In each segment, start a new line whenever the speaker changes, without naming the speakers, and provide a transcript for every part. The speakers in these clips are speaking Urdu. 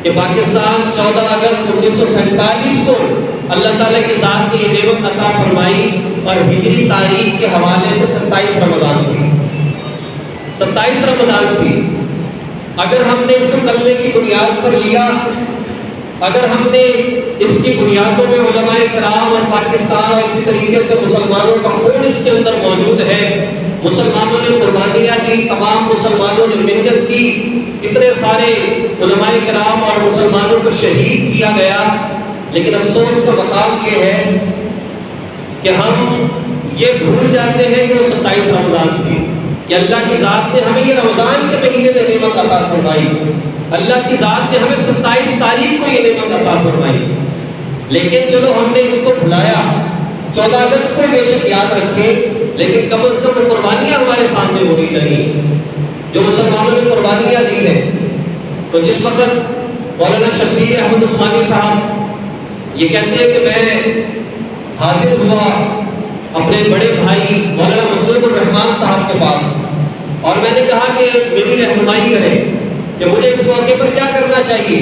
کہ پاکستان 14 اگست 1947 کو اللہ تعالیٰ کی ذات نے یہ نعمت عطا فرمائی، اور ہجری تاریخ کے حوالے سے 27 رمضان تھی، 27 رمضان تھی۔ اگر ہم نے اس کو کرنے کی بنیاد پر لیا، اگر ہم نے اس کی بنیادوں میں علماء کرام اور پاکستان اور اسی طریقے سے مسلمانوں کا خون اس کے اندر موجود ہے، مسلمانوں نے قربانیاں دی، تمام مسلمانوں نے محنت کی، اتنے سارے علماء کرام اور مسلمانوں کو شہید کیا گیا، لیکن افسوس کا مقام یہ ہے کہ ہم یہ بھول جاتے ہیں کہ وہ 27 رمضان تھی، کہ اللہ کی ذات نے ہمیں یہ رمضان کے مہینے میں نعمت عطا فرمائی، اللہ کی ذات نے ہمیں 27 تاریخ کو یہ نعمت عطا فرمائی، لیکن چلو ہم نے اس کو بھلایا۔ 14 اگست کو بے شک یاد رکھیں، لیکن کم از کم قربانیاں ہمارے سامنے ہونی چاہیے جو مسلمانوں نے قربانیاں دی ہیں۔ تو جس وقت مولانا شبیر احمد عثمانی صاحب یہ کہتے ہیں کہ میں حاضر ہوا اپنے بڑے بھائی مولانا مطلوب الرحمان صاحب کے پاس، اور میں نے کہا کہ میری رہنمائی کریں کہ مجھے اس موقع پر کیا کرنا چاہیے،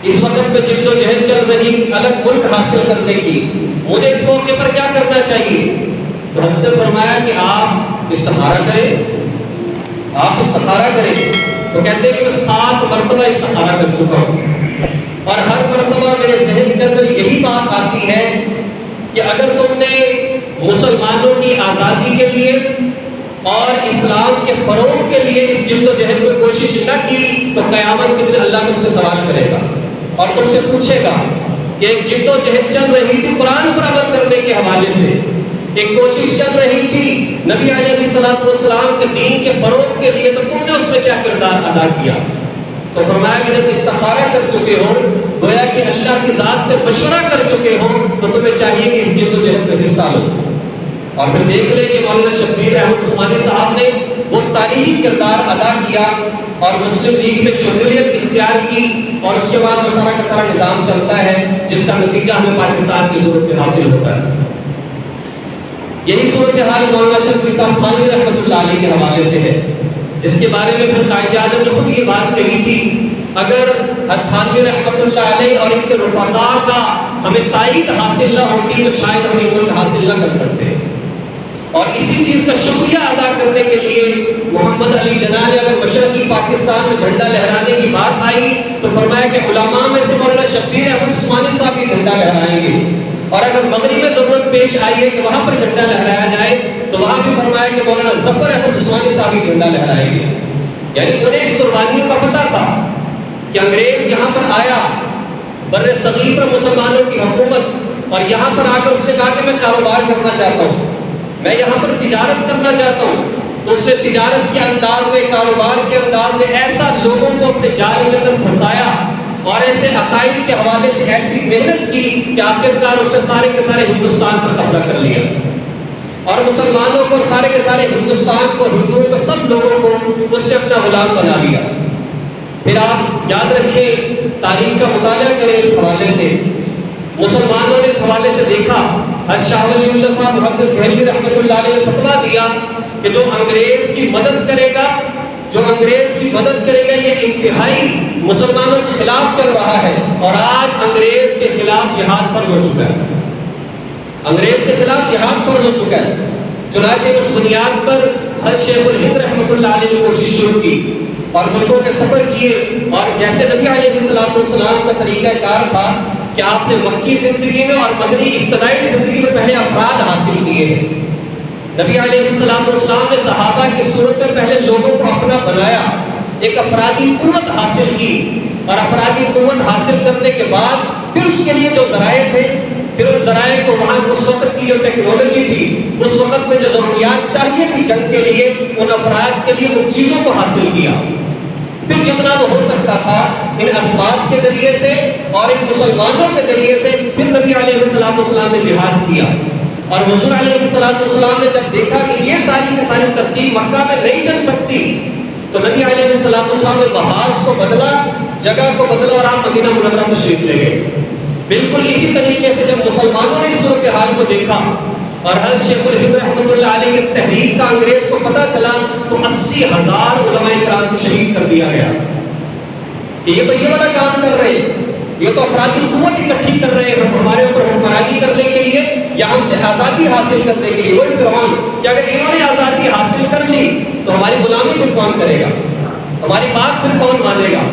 اس وقت میں جد و جہد چل رہی الگ ملک حاصل کرنے کی، مجھے اس موقع پر کیا کرنا چاہیے؟ تو ہم نے فرمایا کہ آپ استخارہ کریں، آپ استخارہ کریں۔ تو کہتے ہیں کہ میں 7 مرتبہ استخارہ کر چکا ہوں، اور ہر مرتبہ میرے ذہن کے اندر یہی بات آتی ہے کہ اگر تم نے مسلمانوں کی آزادی کے لیے اور اسلام کے فروغ کے لیے اس جد و جہد میں کوشش نہ کی تو قیامت کے دن اللہ تم سے سوال کرے گا اور تم سے پوچھے گا کہ ایک جد و جہد چل رہی تھی قرآن پر عمل کرنے کے حوالے سے، ایک کوشش چل رہی تھی نبی علیہ السلام کے دین کے فروغ کے لیے، تو تم نے اس میں کیا کردار ادا کیا؟ تو فرمایا کہ جب استخارہ کر چکے ہو، گویا کہ اللہ کی ذات سے مشورہ کر چکے ہو، تو تمہیں چاہیے کہ اس جد و جہد میں حصہ لو۔ اور پھر دیکھ لیں کہ مولانا شبیر احمد عثمانی صاحب نے وہ تاریخی کردار ادا کیا اور مسلم لیگ میں شمولیت اختیار کی، اور اس کے بعد وہ سارا کا سارا نظام چلتا ہے جس کا نتیجہ ہمیں پاکستان کی صورت میں حاصل ہوتا ہے۔ یہی صورتحال مولانا شفیع صاحب تھانوی رحمۃ اللہ علیہ کے حوالے سے ہے، جس کے بارے میں پھر قائد اعظم نے خود یہ بات کہی تھی، اگر تھانوی رحمۃ اللہ علیہ اور ان کے رفقا کا ہمیں تائید حاصل نہ ہوتی تو شاید ہم یہ ملک حاصل نہ کر سکتے۔ اور اسی چیز کا شکریہ ادا کرنے کے لیے محمد علی جناح نے اگر مشرقی پاکستان میں جھنڈا لہرانے کی بات آئی تو فرمایا کہ علماء میں سے مولانا شبیر احمد عثمانی صاحب یہ جھنڈا لہرائیں گے، اور اگر مغرب میں ضرورت پیش آئی ہے کہ وہاں پر جھنڈا لہرایا جائے تو وہاں بھی فرمایا کہ مولانا ظفر احمد عثمانی صاحب یہ جھنڈا لہرائیں گے۔ یعنی انہیں اس قربانیوں کا پتہ تھا کہ انگریز یہاں پر آیا، بر صغیر پر مسلمانوں کی حکومت، اور یہاں پر آ کر اس نے کہا کہ میں کاروبار کرنا چاہتا ہوں، میں یہاں پر تجارت کرنا چاہتا ہوں، تو اس نے تجارت کے انداز میں، کاروبار کے انداز میں ایسا لوگوں کو اپنے جال کے اندر پھنسایا اور ایسے عقائد کے حوالے سے ایسی محنت کی کہ آخرکار اس نے سارے کے سارے ہندوستان پر قبضہ کر لیا، اور مسلمانوں کو، سارے کے سارے ہندوستان کو، ہندوؤں کو، سب لوگوں کو اس نے اپنا غلام بنا لیا۔ پھر آپ یاد رکھیں، تاریخ کا مطالعہ کریں اس حوالے سے، مسلمانوں نے اس حوالے سے دیکھا، شاہ ولی اللہ صاحب محدث دہلوی رحمۃ اللہ علیہ نے فتویٰ دیا کہ جو انگریز کی مدد کرے گا، جو انگریز کی مدد کرے گا، یہ انتہائی مسلمانوں کے خلاف چل رہا ہے، اور آج انگریز کے خلاف جہاد فرض ہو چکا ہے، انگریز کے خلاف جہاد فرض ہو چکا ہے۔ چنانچہ اس بنیاد پر حضرت شیخ الہند رحمۃ اللہ علیہ نے کوشش شروع کی اور ملکوں کے سفر کیے، اور جیسے نبی علیہ السلام کا طریقہ کار تھا کہ آپ نے مکی زندگی میں اور مدنی ابتدائی زندگی میں پہلے افراد حاصل کیے ہیں۔ نبی علیہ السلام نے صحابہ کی صورت میں پہلے لوگوں کو اپنا بنایا، ایک افرادی قوت حاصل کی، اور افرادی قوت حاصل کرنے کے بعد پھر اس کے لیے جو ذرائع تھے، پھر ان ذرائع کو وہاں اس وقت کی جو ٹیکنالوجی تھی، اس وقت میں جو ضروریات چاہیے تھی جنگ کے لیے، ان افراد کے لیے ان چیزوں کو حاصل کیا۔ پھر جتنا وہ ہو سکتا تھا ان اسباب کے ذریعے سے اور ان مسلمانوں کے ذریعے سے، پھر نبی علیہ السلام نے جہاد کیا، اور حضور علیہ السلام نے جب دیکھا کہ یہ ساری کی ساری ترتیب مکہ میں نہیں چل سکتی تو نبی علیہ السلام نے محاذ کو بدلا، جگہ کو بدلا، اور آپ مدینہ منورہ تشریف لے گئے۔ بالکل اسی طریقے سے جب مسلمانوں نے اس صورتحال کو دیکھا اور حضرت شیخ الہند رحمۃ اللہ علیہ کی اس تحریک کا انگریز کو پتہ چلا تو 80,000 علماء کرام کو شہید کر دیا گیا۔ کہ یہ تو یہ والا کام کر رہے ہیں، یہ تو افرادی قوت اکٹھی کر رہے ہیں ہمارے اوپر حکمرانی کرنے کے لیے یا ہم سے آزادی حاصل کرنے کے لیے۔ وہی فرعون کہ اگر انہوں نے آزادی حاصل کر لی تو ہماری غلامی پھر کون کرے گا، ہماری بات پھر کون مانے گا؟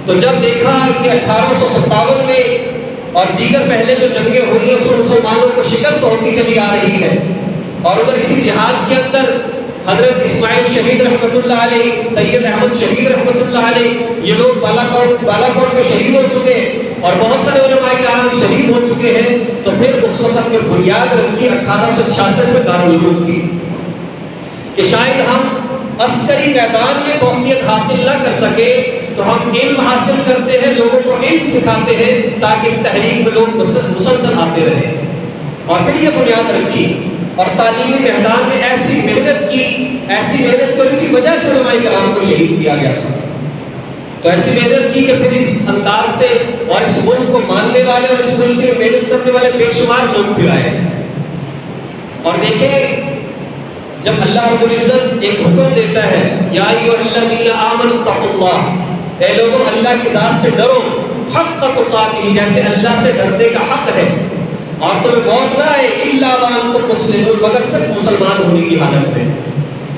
تو جب دیکھا کہ 1857 میں اور دیگر پہلے جو جنگیں ہو رہی ہیں اس میں مسلمانوں کو شکست ہوتی چلی آ رہی ہے، اور ادھر اسی جہاد کے اندر حضرت اسماعیل شہید رحمۃ اللہ علیہ، سید احمد شہید رحمۃ اللہ علیہ، یہ لوگ بالاکوٹ میں شہید ہو چکے ہیں اور بہت سارے علماء کرام شہید ہو چکے ہیں، تو پھر اس وقت میں بنیاد رکھی 1866 میں دارالعلوم کی کہ شاید ہم عسکری میدان میں فوقیت حاصل نہ کر سکے تو ہم علم حاصل کرتے ہیں، لوگوں کو علم سکھاتے ہیں تاکہ اس تحریک میں لوگ مسلسل آتے رہیں، اور پھر یہ بنیاد رکھی اور تعلیمی میدان میں ایسی محنت کی اور اسی وجہ سے علماء کرام کو شہید کیا گیا تھا۔ تو ایسی محنت کی کہ پھر اس انداز سے اور اس ملک کو ماننے والے اور اس ملک کی محنت کرنے والے بے شمار لوگ پھر آئے۔ اور دیکھیں جب اللہ رب العزت ایک حکم دیتا ہے یا ایھا الذین آمنوا اتقوا اللہ، اے لوگوں اللہ کی ذات سے ڈرو، حق تقاتہ، جیسے اللہ سے ڈرنے کا حق ہے، اور تمہیں موت نہ آئے الا وانتم مسلمون، مگر صرف مسلمان ہونے کی حالت میں۔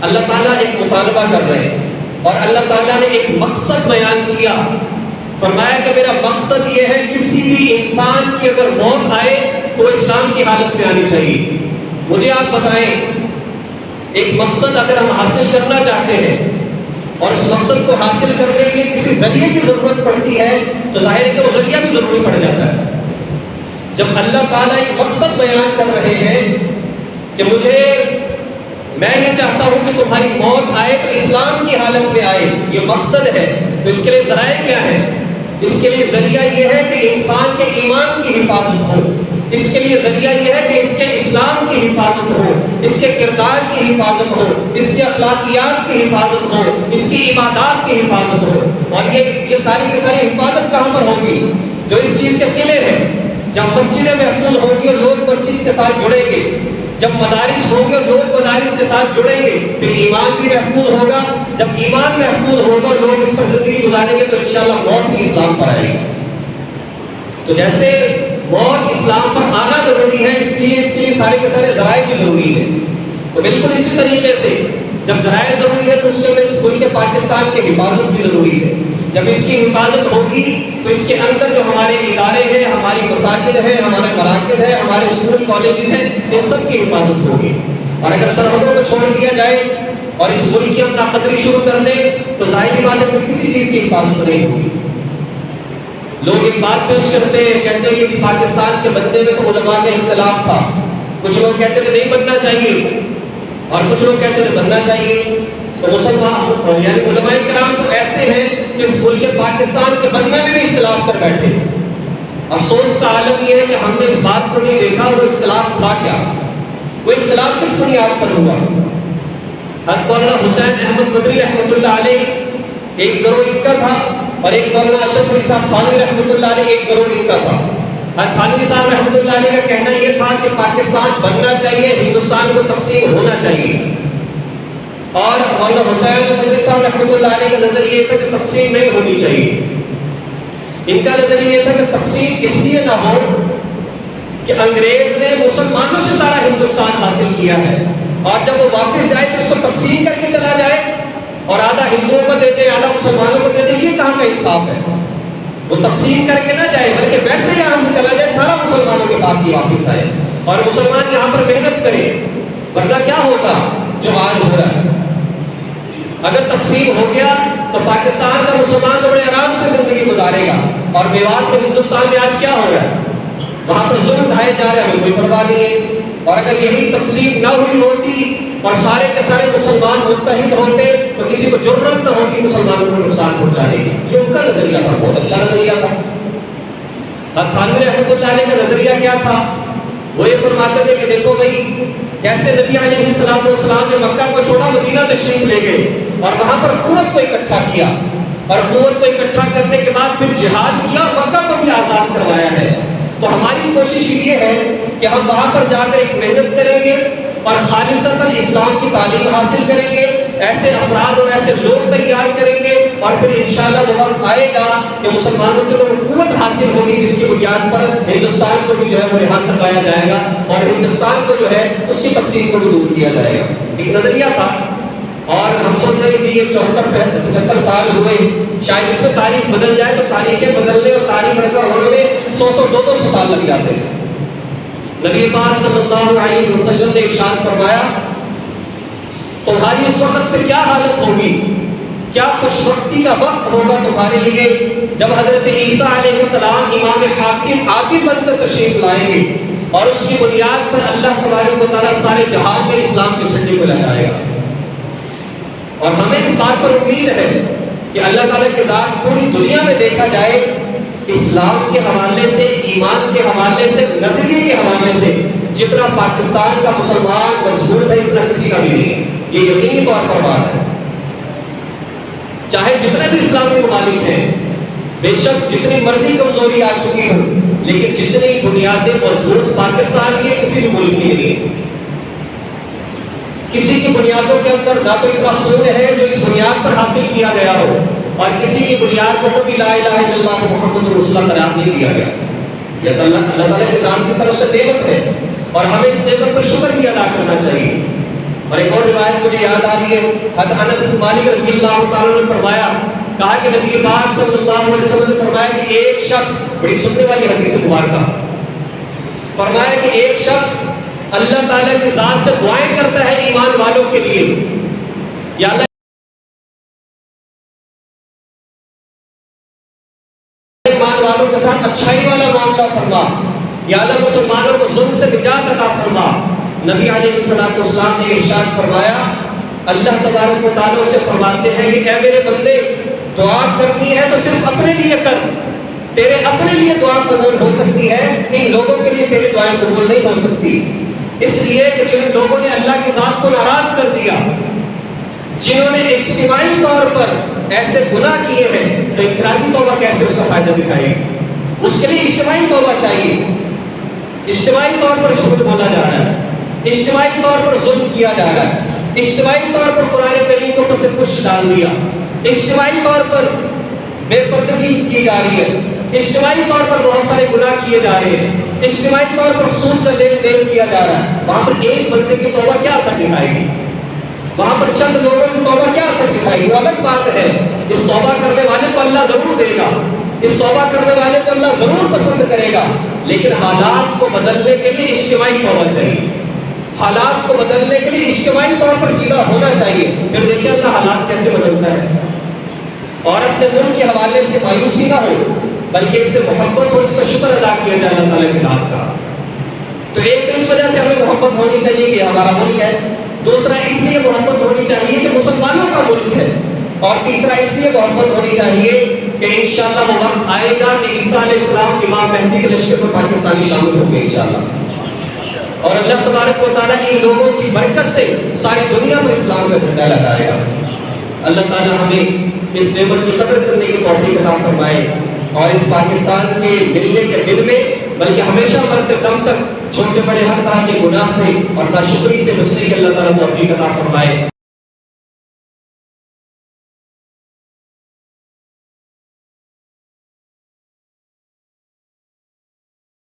اللہ تعالیٰ ایک مطالبہ کر رہے ہیں اور اللہ تعالیٰ نے ایک مقصد بیان کیا، فرمایا کہ میرا مقصد یہ ہے کسی بھی انسان کی اگر موت آئے تو اسلام کی حالت میں آنی چاہیے۔ مجھے آپ بتائیں ایک مقصد اگر ہم حاصل کرنا چاہتے ہیں اور اس مقصد کو حاصل کرنے کے لیے کسی ذریعے کی ضرورت پڑتی ہے تو ظاہر ہے کہ وہ ذریعہ بھی ضروری پڑ جاتا ہے۔ جب اللہ تعالیٰ ایک مقصد بیان کر رہے ہیں کہ میں یہ چاہتا ہوں کہ تمہاری موت آئے تو اسلام کی حالت میں آئے، یہ مقصد ہے، تو اس کے لیے ذرائع کیا ہے؟ اس کے لیے ذریعہ یہ ہے کہ انسان کے ایمان کی حفاظت ہو، اس کے لیے ذریعہ یہ ہے کہ اس کے اسلام کی حفاظت ہو، اس کے کردار کی حفاظت ہو، اس کے اخلاقیات کی حفاظت ہو، اس کی عبادات کی حفاظت ہو۔ اور یہ ساری کی ساری حفاظت کہاں پر ہوگی؟ جو اس چیز کے قلعے ہیں، جب مسجدیں محفوظ ہوں گی اور لوگ مسجد کے ساتھ جڑیں گے، جب مدارس ہوں گے اور لوگ مدارس کے ساتھ جڑیں گے، پھر ایمان بھی محفوظ ہوگا، جب ایمان محفوظ ہوگا اور لوگ اس پر زندگی گزاریں گے تو انشاءاللہ موت بھی اسلام پر آئے گی۔ تو جیسے موت اسلام پر آنا ضروری ہے، اس کے لیے سارے کے سارے ذرائع بھی ضروری ہیں، تو بالکل اسی طریقے سے جب ذرائع ضروری ہے تو اس کے اندر اس ملک پاکستان کی حفاظت بھی ضروری ہے۔ جب اس کی حفاظت ہوگی تو اس کے اندر جو ہمارے ادارے ہیں، ہماری مساجد ہیں، ہمارے مراکز ہیں، ہمارے اسکول کالجز ہیں، ان سب کی حفاظت ہوگی۔ اور اگر سرحدوں کو چھوڑ دیا جائے اور اس ملک کی اپنا قدری شروع کر دیں تو ظاہری بات ہے کہ کسی چیز کی حفاظت نہیں ہوگی۔ لوگ ایک بات پیش کرتے ہیں، کہتے ہیں کہ پاکستان کے بننے میں تو علماء کا اختلاف تھا، کچھ لوگ کہتے ہیں نہیں بننا چاہیے اور کچھ لوگ کہتے ہیں بننا چاہیے۔ تو مسلمان یعنی علماء کرام تو ایسے ہیں کہ اس ملک پاکستان کے بننے میں بھی اختلاف کر بیٹھے۔ افسوس کا عالم یہ ہے کہ ہم نے اس بات کو نہیں دیکھا وہ اختلاف تھا کیا، وہ اختلاف کس بنیاد پر ہوا۔ حضرت مولانا حسین احمد بدری رحمۃ اللہ علیہ ایک گروہ ان کا تھا اور ایک مولانا اشرف علی صاحب تھانوی رحمۃ اللہ علیہ ایک گروہ ان کا تھا۔ حضرت تھانوی صاحب رحمۃ اللہ علیہ کا کہنا یہ تھا کہ پاکستان بننا چاہیے، ہندوستان کو تقسیم ہونا چاہیے، اور مولانا حسین بدری صاحب رحمۃ اللہ علیہ کا نظریہ یہ تھا کہ تقسیم نہیں ہونی چاہیے۔ ان کا نظریہ یہ تھا کہ تقسیم اس لیے نہ ہو کہ انگریز نے مسلمانوں سے سارا ہندوستان حاصل کیا ہے اور جب وہ واپس جائے تو اس کو تقسیم کر کے چلا جائے اور آدھا ہندوؤں کو دے دے آدھا مسلمانوں کو دے دے، یہ کہاں کا انصاف ہے؟ وہ تقسیم کر کے نہ جائے بلکہ ویسے یہاں سے چلا جائے، سارا مسلمانوں کے پاس ہی واپس آئے اور مسلمان یہاں پر محنت کرے، ورنہ کیا ہوگا جو آج ہو رہا ہے۔ اگر تقسیم ہو گیا تو پاکستان کا مسلمان تو بڑے آرام سے زندگی گزارے گا، اور میوات میں ہندوستان میں آج کیا ہو رہا ہے؟ وہاں پر ظلم ڈھائے جا رہے ہیں، ہمیں کوئی پرواہ نہیں ہے۔ اور اگر یہی تقسیم نہ ہوئی ہوتی اور سارے کے سارے مسلمان متحد ہوتے تو کسی کو جرأت نہ ہوتی مسلمانوں کو نقصان پہنچانے کی۔ یہ ان کا نظریہ تھا، بہت اچھا نظریہ تھا۔ تھانوی رحمۃ اللہ علیہ کا نظریہ کیا تھا؟ وہ یہ فرماتے تھے کہ دیکھو بھائی، جیسے نبی علیہ السلام نے مکہ کو چھوڑا، مدینہ تشریف لے گئے اور وہاں پر قوت کو اکٹھا کیا، اور قوت کو اکٹھا کرنے کے بعد پھر جہاد کیا اور مکہ کو بھی آزاد کروایا ہے۔ تو ہماری کوشش یہ ہے کہ ہم وہاں پر جا کر ایک محنت کریں گے اور خالصتاً اسلام کی تعلیم حاصل کریں گے، ایسے افراد اور ایسے لوگ تیار کریں گے اور پھر انشاءاللہ وہ وقت آئے گا کہ مسلمانوں کے اندر قوت حاصل ہوگی جس کی بنیاد پر ہندوستان کو بھی جو ہے وہ رہا کروایا جائے گا اور ہندوستان کو جو ہے اس کی تقسیم کو بھی دور کیا جائے گا۔ ایک نظریہ تھا اور ہم سوچ رہے تھے یہ 74-75 سال ہوئے، شاید اس میں تاریخ بدل جائے تو تاریخیں بدلنے اور تاریخ رقم ہونے میں 100-200 سال لگ جاتے ہیں۔ نبی پاک صلی اللہ علیہ وسلم نے ارشاد فرمایا تمہاری اس وقت پہ کیا حالت ہوگی، کیا خوش وقتی کا وقت ہوگا تمہارے لیے جب حضرت عیسیٰ علیہ السلام امام حاکم عادل بن کر تشریف لائیں گے اور اس کی بنیاد پر اللہ تبارک و تعالیٰ سارے جہان میں اسلام کے جھنڈے کو لہرائے گا۔ اور ہمیں اس بات پر امید ہے کہ اللہ تعالیٰ کے ذات پوری دنیا میں دیکھا جائے اسلام کے حوالے سے، ایمان کے حوالے سے، نظریے کے حوالے سے جتنا پاکستان کا مسلمان مضبوط ہے اتنا کسی کا بھی نہیں ہے، یہ یقینی طور پر بات ہے۔ چاہے جتنے بھی اسلامی ممالک ہیں، بے شک جتنی مرضی کمزوری آ چکی ہو، لیکن جتنی بنیادیں مضبوط پاکستان کی کسی بھی ملک کی نہیں۔ کسی کی بنیادوں کے اندر نہ تو اتنا خون ہے جو اس بنیاد پر حاصل کیا گیا ہو، اور کسی کی بنیاد کو کبھی لا الہ الا اللہ محمد رسول اللہ قرار نہیں دیا گیا۔ یہ اللہ تعالیٰ کی ذات کی طرف سے نعمت ہے اور ہمیں اس نعمت پر شکر بھی ادا کرنا چاہیے۔ اور ایک اور روایت مجھے یاد آ رہی ہے، حضرت انس بن مالک رضی اللہ تعالیٰ نے فرمایا، کہا کہ نبی پاک صلی اللہ علیہ وسلم نے فرمایا کہ ایک شخص، بڑی سننے والی حدیث مبارکہ، فرمایا کہ ایک شخص اللہ تعالیٰ کی ذات سے دعائیں کرتا ہے ایمان والوں کے لیے، یا اللہ ایمان والوں کے ساتھ اچھائی والا معاملہ فرما، یا اللہ مسلمانوں کو ظلم سے نجات عطا فرما۔ نبی علیہ السلام نے ارشاد فرمایا، اللہ تبارک و تعالیٰ سے فرماتے ہیں کہ اے میرے بندے، دعا کرنی ہے تو صرف اپنے لیے کر، تیرے اپنے لیے دعا قبول ہو سکتی ہے، ان لوگوں کے لیے تیری دعائیں قبول نہیں ہو سکتی، اس لیے کہ جن لوگوں نے اللہ کی ذات کو ناراض کر دیا، جنہوں نے اجتماعی طور پر ایسے گناہ کیے ہیں، تو انفرادی توبہ کیسے اس کا فائدہ دکھائے؟ اس کے لیے اجتماعی توبہ چاہیے۔ اجتماعی طور پر جھوٹ بولا جا رہا ہے، اجتماعی طور پر ظلم کیا جا رہا ہے، اجتماعی طور پر قرآن کریم کو پس پش ڈال دیا، اجتماعی طور پر بے پردگی کی جا رہی ہے، اجتماعی طور پر بہت سارے گناہ کیے جا رہے ہیں، اجتماعی طور پر سود کا لین دین کیا جا رہا ہے۔ وہاں پر ایک بندے کی توبہ کیا اثر دکھائے گی؟ وہاں پر چند لوگوں کی توبہ کیا اثر دکھائے گی؟ وہ الگ بات ہے، اس توبہ کرنے والے کو اللہ ضرور دے گا، اس توبہ کرنے والے کو اللہ ضرور پسند کرے گا، لیکن حالات کو بدلنے کے لیے اجتماعی توبہ چاہیے، حالات کو بدلنے کے لیے اجتماعی طور پر سیدھا ہونا چاہیے۔ پھر دیکھیں اللہ حالات کیسے بدلتا ہے۔ اور اپنے ملک کے حوالے سے مایوسی نہ ہو، بلکہ اس سے محبت اور اس کا شکر ادا کیا جائے اللہ تعالیٰ کی ذات کا۔ تو ایک تو اس وجہ سے ہمیں محبت ہونی چاہیے کہ ہمارا ملک ہے، دوسرا اس لیے محبت ہونی چاہیے کہ مسلمانوں کا ملک ہے، اور تیسرا اس لیے محبت ہونی چاہیے کہ انشاءاللہ وہ وقت آئے گا کہ عیسیٰ علیہ السلام امام مہدی کے لشکر پر پاکستانی شامل ہوں گے انشاءاللہ، اور اللہ تبارک و تعالیٰ ان لوگوں کی برکت سے ساری دنیا میں اسلام کا جھنڈا لہرائے گا۔ اللہ تعالیٰ ہمیں اس نعمت کی قدر کرنے کی توفیق عطا فرمائے، اور اس پاکستان کے ملنے کے دن میں بلکہ ہمیشہ مرتے دم تک چھوٹے بڑے ہر طرح کے گناہ سے اور ناشکری سے بچنے کی اللہ تعالیٰ توفیق عطا فرمائے۔